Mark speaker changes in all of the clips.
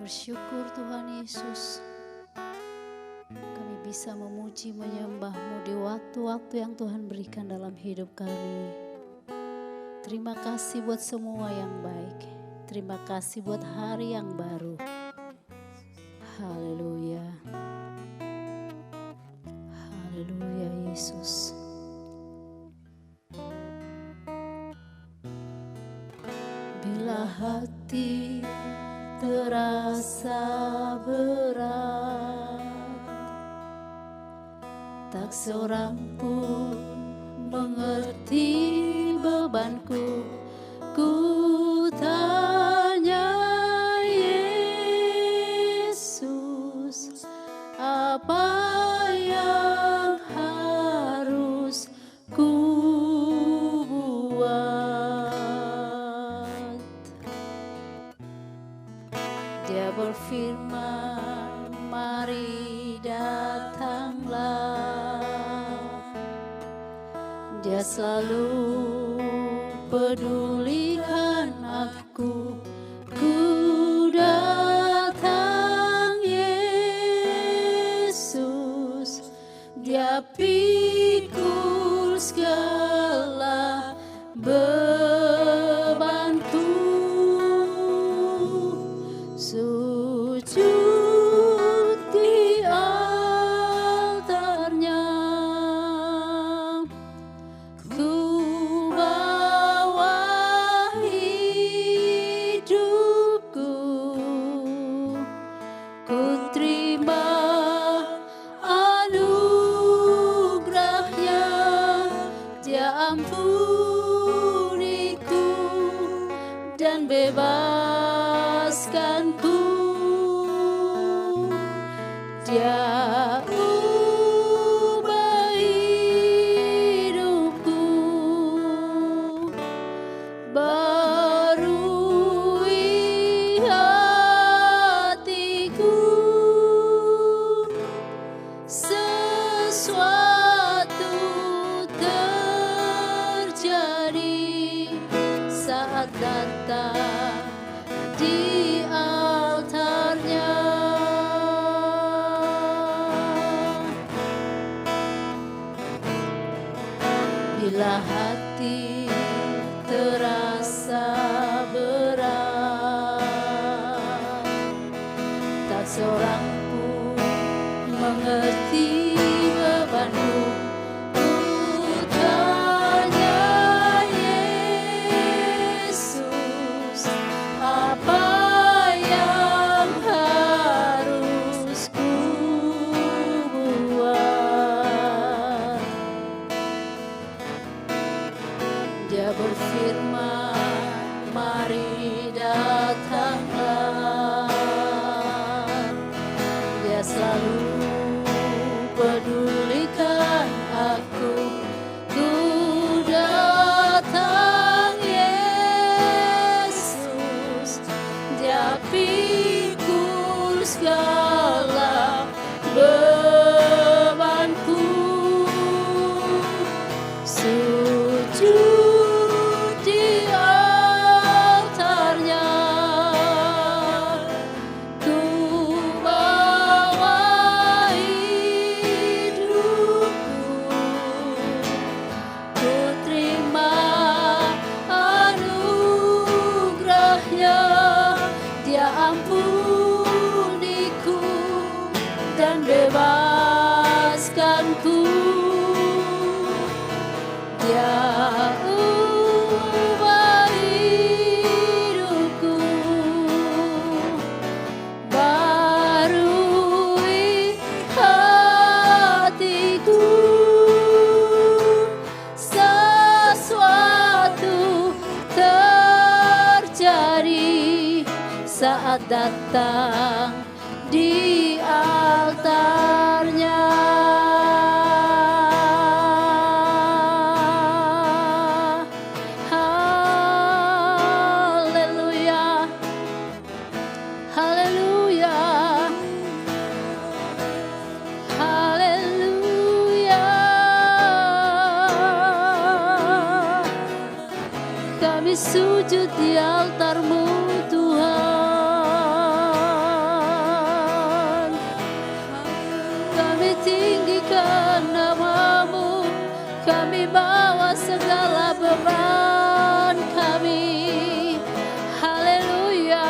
Speaker 1: bersyukur Tuhan Yesus, kami bisa memuji menyembah-Mu di waktu-waktu yang Tuhan berikan dalam hidup kami. Terima kasih buat semua yang baik. Terima kasih buat hari yang baru. Haleluya. Haleluya Yesus. Bila hati terasa berat, tak seorang pun mengerti bebanku. Ku tanya Yesus, apa yang harus ku buat? Dia berfirman, mari datanglah. Dia selalu pedulikan aku. Ku datang Yesus, Dia pikul segala bebanku. Sujud di altarnya, ku bawa hidupku. Ku terima anugerah-Nya, Dia ampuniku dan bebaskanku. Dia ubah hidupku, barui hatiku. Sesuatu terjadi saat datang di altarnya. Bila hati terasa berat, tak seorang pun mengerti bebanku. Ku tanya Yesus, apa yang harus ku buat? Dia berfirman, mari datanglah. Dia selalu pedulikan aku. Ku datang Yesus, Dia pikul segala bebanku. Sujud di altarnya, ku bawa hidupku. Ku terima anugerah-Nya, Dia ampuniku dan bebaskanku. Dia ubah hidupku, barui hatiku. Sesuatu terjadi saat datang di altarnya. Haleluya, haleluya, haleluya. Kami sujud di altar-Mu Tuhan. kami tinggikan nama-Mu, kami bawa segala beban kami. Haleluya,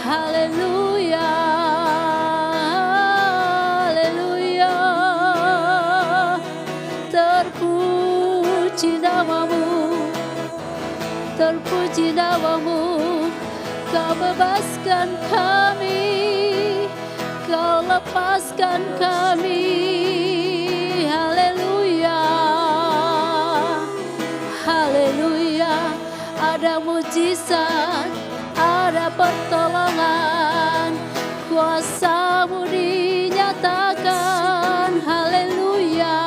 Speaker 1: haleluya, haleluya. Terpuji nama-Mu, terpuji nama-Mu. Kau bebaskan kami, Kau lepaskan kami. Haleluya, haleluya. Ada mujizat, ada pertolongan, kuasa-Mu dinyatakan. Haleluya,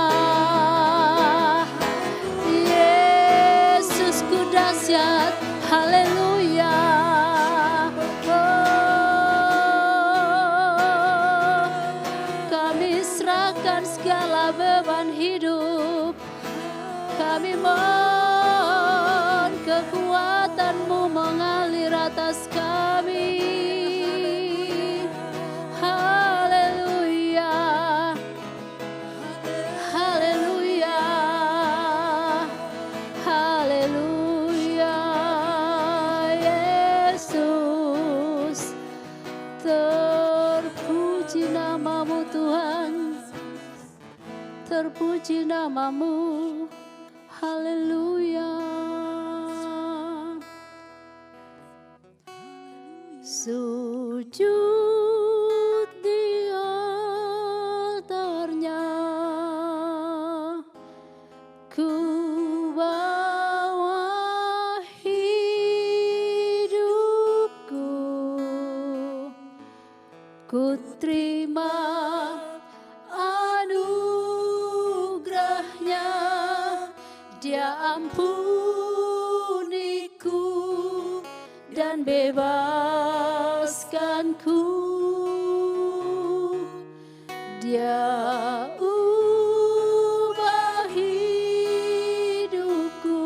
Speaker 1: Yesusku dahsyat. Haleluya. Segala beban hidup kami mohon, kekuatan-Mu mengalir atas kami. Haleluya, haleluya, haleluya. Yesus, terpuji nama-Mu Tuhan, terpuji nama-Mu. Haleluya. Sujud di altarnya, ku bawa hidupku, ku terima Dia ampuniku dan bebaskanku. Dia ubah hidupku,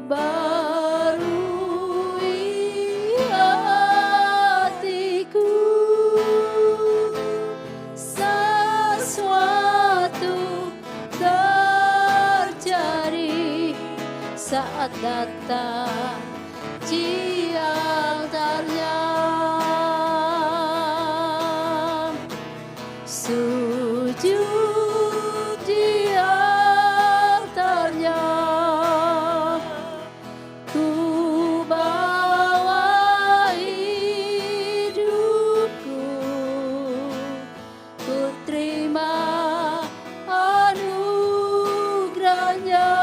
Speaker 1: barui hatiku. Sesuatu saat datang di altarnya. Sujud di altarnya, ku bawa hidupku, ku terima anugerahnya.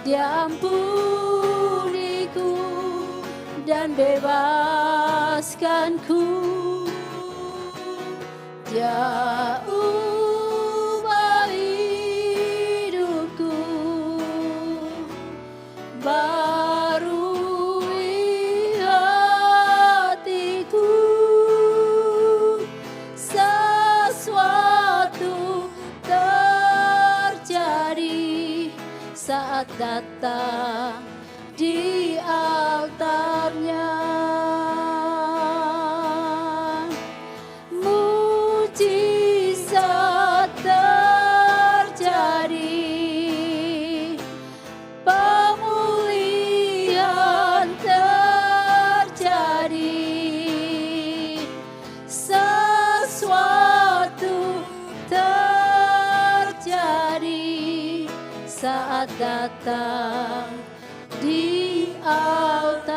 Speaker 1: Dia ampuniku dan bebaskanku. Dia ubah hidupku, barui hatiku. Sesuatu terjadi saat datang di altarnya. Mujizat terjadi, pemulihan terjadi. Sesuatu terjadi saat datang di altarnya.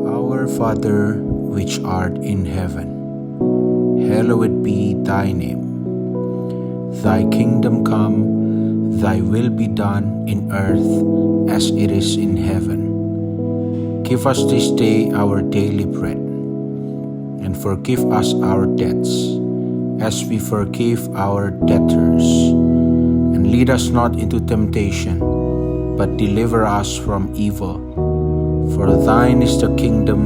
Speaker 2: Our Father, which art in heaven, hallowed be thy name. Thy kingdom come, thy will be done in earth as it is in heaven. Give us this day our daily bread, and forgive us our debts, as we forgive our debtors. And lead us not into temptation, but deliver us from evil. For thine is the kingdom,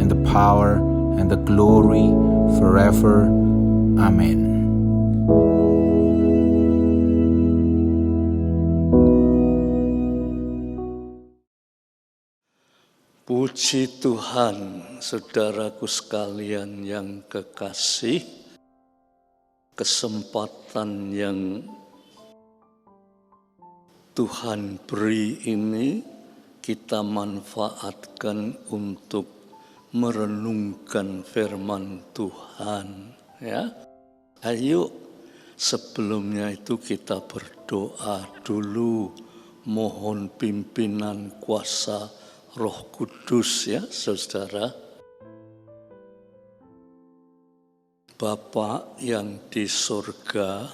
Speaker 2: and the power, and the glory, forever. Amin.
Speaker 3: Puji Tuhan, saudaraku sekalian yang kekasih, kesempatan yang Tuhan beri ini kita manfaatkan untuk merenungkan firman Tuhan. Ya, ayo sebelumnya itu kita berdoa dulu, mohon pimpinan kuasa Roh Kudus ya saudara. Bapa yang di surga,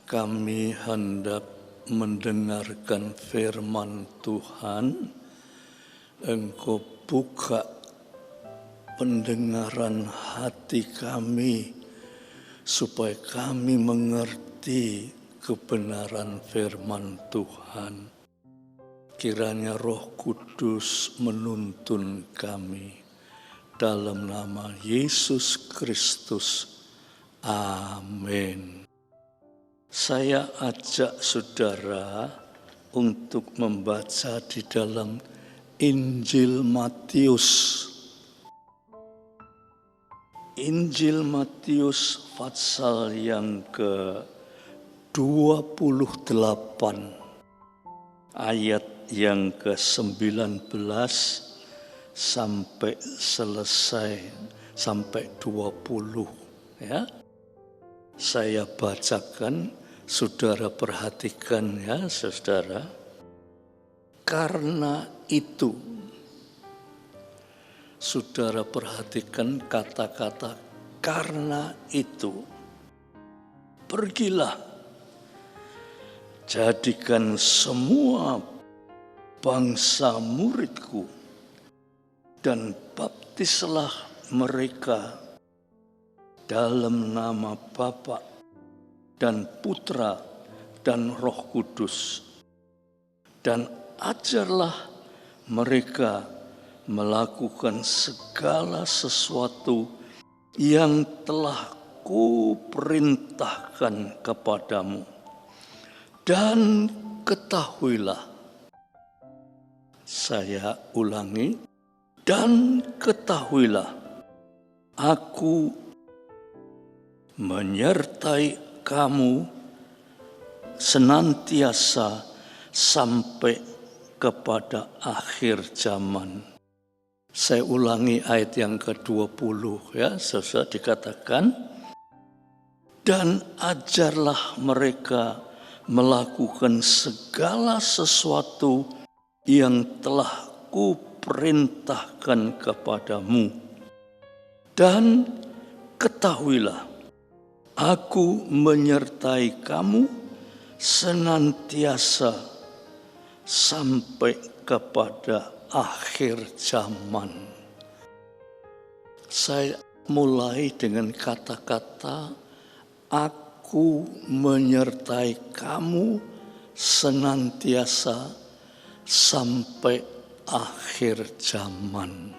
Speaker 3: kami hendak mendengarkan firman Tuhan. Engkau buka pendengaran hati kami supaya kami mengerti kebenaran firman Tuhan. Kiranya Roh Kudus menuntun kami dalam nama Yesus Kristus. Amin. Saya ajak saudara untuk membaca di dalam Injil Matius. Injil Matius pasal yang ke-28 ayat yang ke-19 sampai selesai sampai 20 ya. Saya bacakan, saudara perhatikan ya saudara. Karena itu, saudara perhatikan kata-kata karena itu. Pergilah, jadikan semua bangsa muridku dan baptislah mereka dalam nama Bapa dan Putra dan Roh Kudus, dan ajarlah mereka melakukan segala sesuatu yang telah kuperintahkan kepadamu, dan ketahuilah. Saya ulangi, dan ketahuilah, aku menyertai kamu senantiasa sampai kepada akhir zaman. Saya ulangi ayat yang ke-20 ya, saudara, dikatakan, dan ajarlah mereka melakukan segala sesuatu yang telah kuperintahkan kepadamu, dan ketahuilah, aku menyertai kamu senantiasa sampai kepada akhir zaman. Saya mulai dengan kata-kata aku menyertai kamu senantiasa sampai akhir zaman.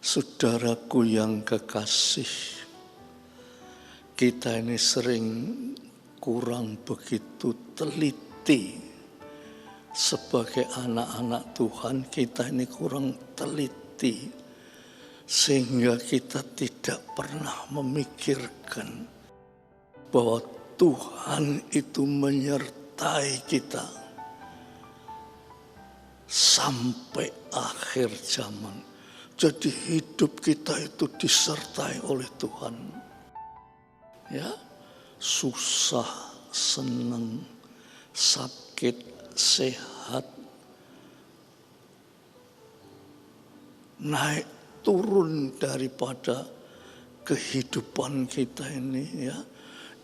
Speaker 3: Saudaraku yang kekasih, kita ini sering kurang begitu teliti. Sebagai anak-anak Tuhan, kita ini kurang teliti, sehingga kita tidak pernah memikirkan bahwa Tuhan itu menyertai kita sampai akhir zaman. Jadi hidup kita itu disertai oleh Tuhan. Ya, susah, senang, sakit, sehat, naik turun daripada kehidupan kita ini ya,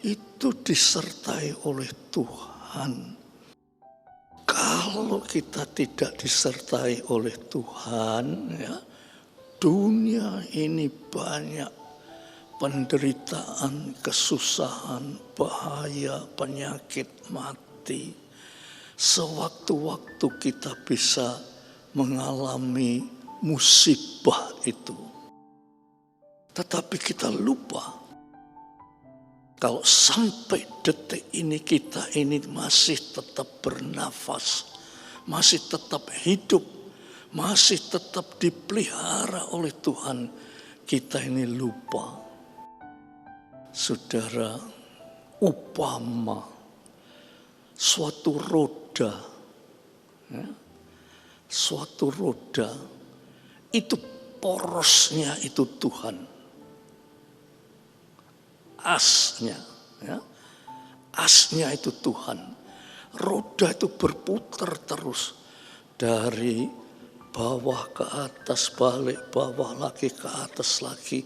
Speaker 3: itu disertai oleh Tuhan. Kalau kita tidak disertai oleh Tuhan ya, dunia ini banyak penderitaan, kesusahan, bahaya, penyakit, mati. Sewaktu-waktu kita bisa mengalami musibah itu. Tetapi kita lupa kalau sampai detik ini kita ini masih tetap bernafas, masih tetap hidup, masih tetap dipelihara oleh Tuhan, kita ini lupa. Saudara, upama suatu roda, suatu roda itu porosnya itu Tuhan. Asnya, asnya itu Tuhan. Roda itu berputar terus dari bawah ke atas, balik bawah lagi ke atas lagi.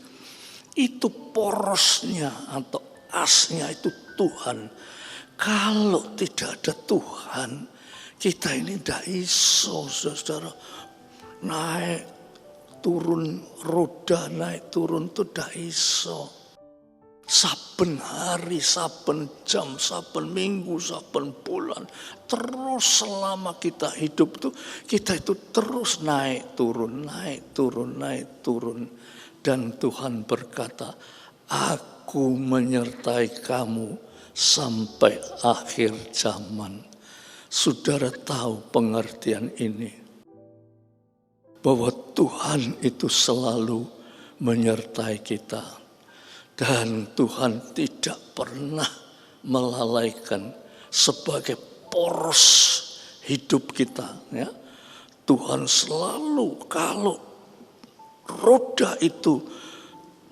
Speaker 3: Itu porosnya atau asnya itu Tuhan. Kalau tidak ada Tuhan, kita ini tidak iso, saudara. Naik turun roda, naik turun itu tidak iso. Saben hari, saben jam, saben minggu, saben bulan. Terus selama kita hidup tuh, kita itu terus naik turun, naik turun, naik turun. Dan Tuhan berkata, aku menyertai kamu sampai akhir zaman. Saudara tahu pengertian ini. Bahwa Tuhan itu selalu menyertai kita. Dan Tuhan tidak pernah melalaikan sebagai poros hidup kita. Ya. Tuhan selalu kalau roda itu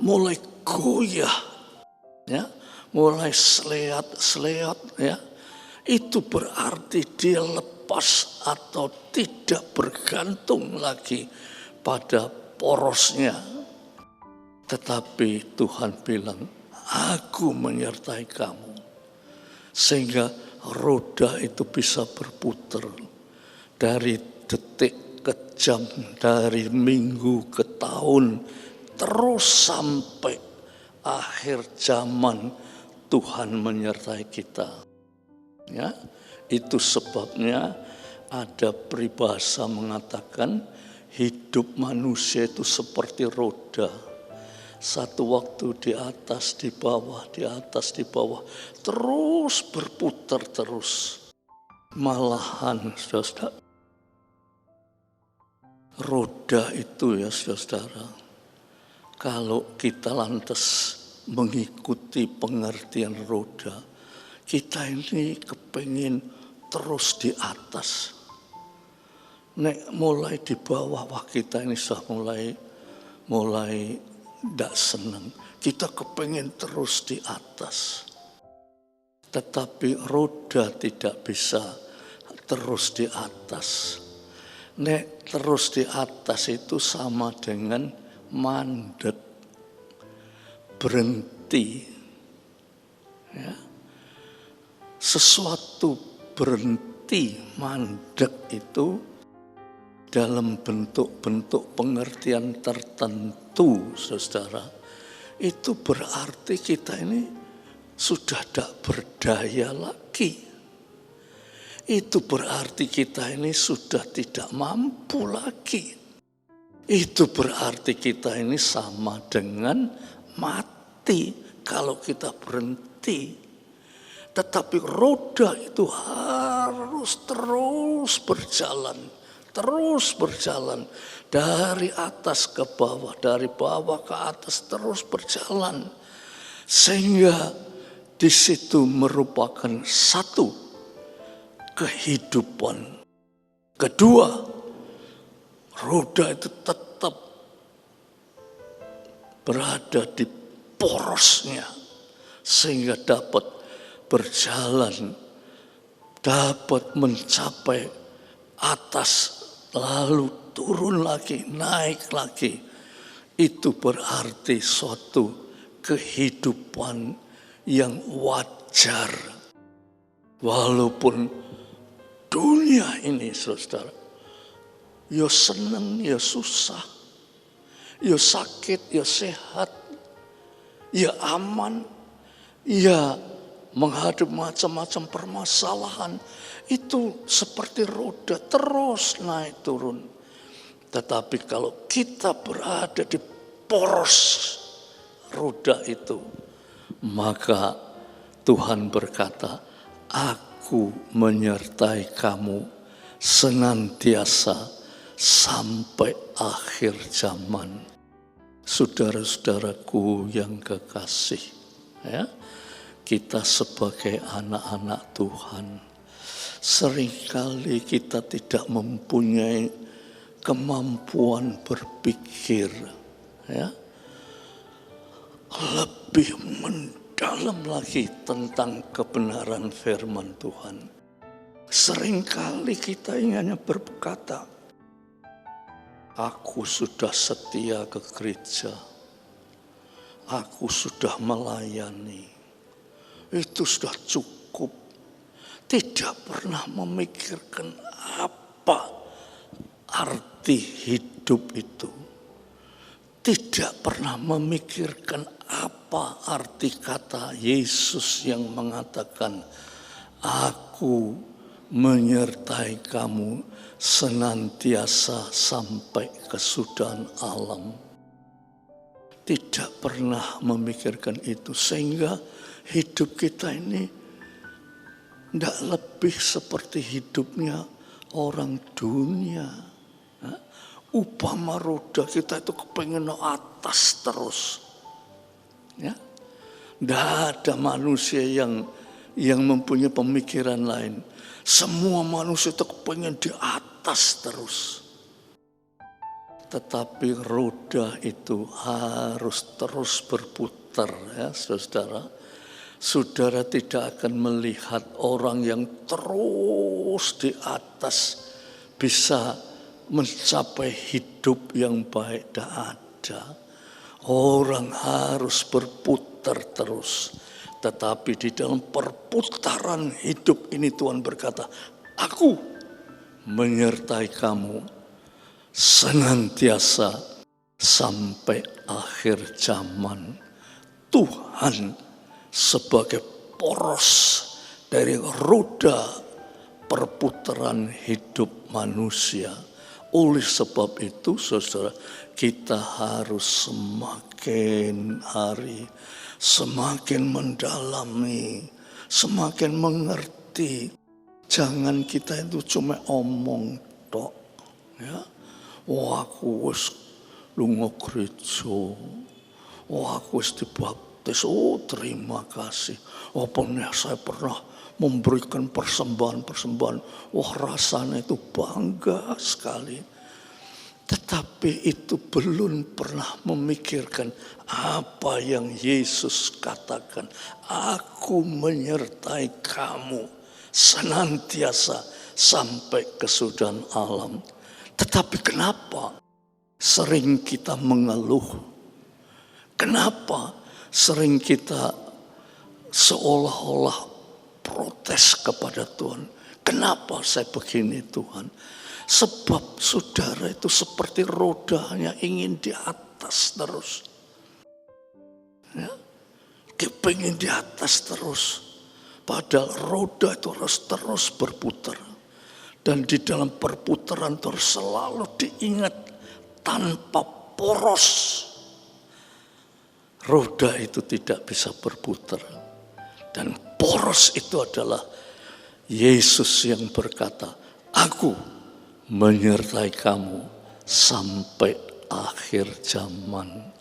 Speaker 3: mulai goyah, ya, mulai seleat, ya, itu berarti dia lepas atau tidak bergantung lagi pada porosnya. Tetapi Tuhan bilang, aku menyertai kamu. Sehingga roda itu bisa berputar dari detik ke jam, dari minggu ke tahun, terus sampai akhir zaman Tuhan menyertai kita. Ya, itu sebabnya ada peribahasa mengatakan hidup manusia itu seperti roda. Satu waktu di atas, di bawah, di atas, di bawah. Terus berputar terus. Malahan, saudara. Roda itu ya saudara. Kalau kita lantas mengikuti pengertian roda. Kita ini kepingin terus di atas. Nek mulai di bawah, wah kita ini sudah mulai tidak senang. Kita kepengen terus di atas. Tetapi roda tidak bisa terus di atas. Nek terus di atas itu sama dengan mandek. Berhenti. Ya. Sesuatu berhenti, mandek itu dalam bentuk-bentuk pengertian tertentu, saudara, itu berarti kita ini sudah tidak berdaya lagi. Itu berarti kita ini sudah tidak mampu lagi. Itu berarti kita ini sama dengan mati kalau kita berhenti. Tetapi roda itu harus terus berjalan. Terus berjalan dari atas ke bawah, dari bawah ke atas terus berjalan. Sehingga di situ merupakan satu kehidupan. Kedua, roda itu tetap berada di porosnya sehingga dapat berjalan, dapat mencapai atas, lalu turun lagi, naik lagi. Itu berarti suatu kehidupan yang wajar. Walaupun dunia ini, saudara, ya senang, ya susah, ya sakit, ya sehat, ya aman, ya menghadapi macam-macam permasalahan. Itu seperti roda terus naik turun. Tetapi kalau kita berada di poros roda itu. Maka Tuhan berkata, aku menyertai kamu senantiasa sampai akhir zaman. Saudara-saudaraku yang kekasih, ya, kita sebagai anak-anak Tuhan, seringkali kita tidak mempunyai kemampuan berpikir, ya, lebih mendalam lagi tentang kebenaran firman Tuhan. Seringkali kita hanya berkata, aku sudah setia ke gereja, aku sudah melayani, itu sudah cukup. Tidak pernah memikirkan apa arti hidup itu. Tidak pernah memikirkan apa arti kata Yesus yang mengatakan, aku menyertai kamu senantiasa sampai kesudahan alam. Tidak pernah memikirkan itu, sehingga hidup kita ini tidak lebih seperti hidupnya orang dunia. Upama roda kita itu kepengen atas terus. Ya, tidak ada manusia yang mempunyai pemikiran lain. Semua manusia itu kepengen di atas terus. Tetapi roda itu harus terus berputar, ya saudara. Saudara tidak akan melihat orang yang terus di atas bisa mencapai hidup yang baik. Tidak ada. Orang harus berputar terus. Tetapi di dalam perputaran hidup ini Tuhan berkata, aku menyertai kamu senantiasa sampai akhir zaman. Tuhan sebagai poros dari roda perputaran hidup manusia. Oleh sebab itu, saudara, kita harus semakin hari semakin mendalami, semakin mengerti. Jangan kita itu cuma omong tok, ya. Wah, aku wis lunga gereja. Wah, aku wis dibaptis. Oh, terima kasih. Apa nih saya pernah memberikan persembahan-persembahan. Wah, rasanya itu bangga sekali. Tetapi itu belum pernah memikirkan apa yang Yesus katakan. Aku menyertai kamu senantiasa sampai kesudahan alam. Tetapi kenapa sering kita mengeluh? Kenapa sering kita seolah-olah protes kepada Tuhan? Kenapa saya begini Tuhan? Sebab saudara itu seperti rodanya ingin di atas terus. Ya, kepingin di atas terus. Padahal roda itu harus terus berputar. Dan di dalam perputaran terus selalu diingat tanpa poros. Roda itu tidak bisa berputar. Dan poros itu adalah Yesus yang berkata, aku menyertai kamu sampai akhir zaman.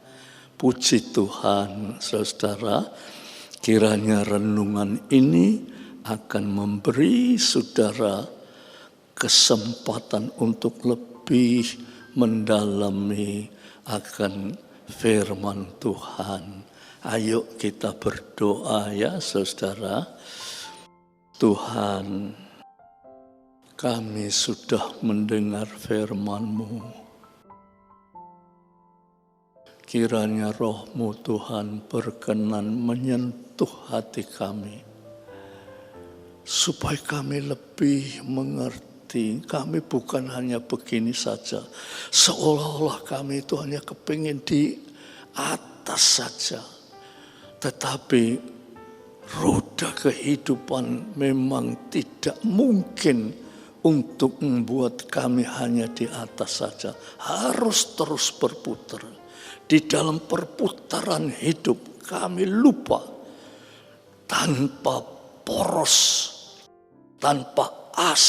Speaker 3: Puji Tuhan, saudara, kiranya renungan ini akan memberi saudara kesempatan untuk lebih mendalami akan firman Tuhan. Ayo kita berdoa ya saudara. Tuhan, kami sudah mendengar firman-Mu. Kiranya roh-Mu Tuhan berkenan menyentuh hati kami. Supaya kami lebih mengerti. Kami bukan hanya begini saja. Seolah-olah kami itu hanya kepingin di atas saja. Tetapi roda kehidupan memang tidak mungkin untuk membuat kami hanya di atas saja. Harus terus berputar. di dalam perputaran hidup kami lupa tanpa poros, tanpa as,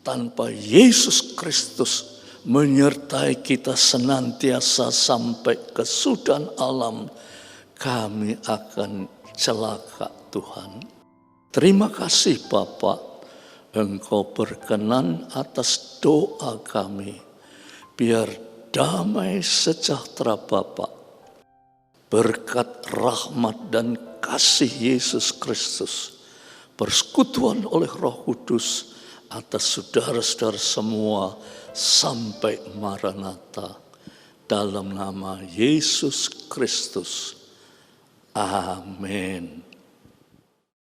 Speaker 3: tanpa Yesus Kristus menyertai kita senantiasa sampai kesudahan alam, kami akan celaka Tuhan. Terima kasih Bapa, Engkau berkenan atas doa kami. Biar damai sejahtera Bapa, berkat rahmat dan kasih Yesus Kristus, persekutuan oleh Roh Kudus atas saudara-saudara semua sampai Maranatha. Dalam nama Yesus Kristus. Amin.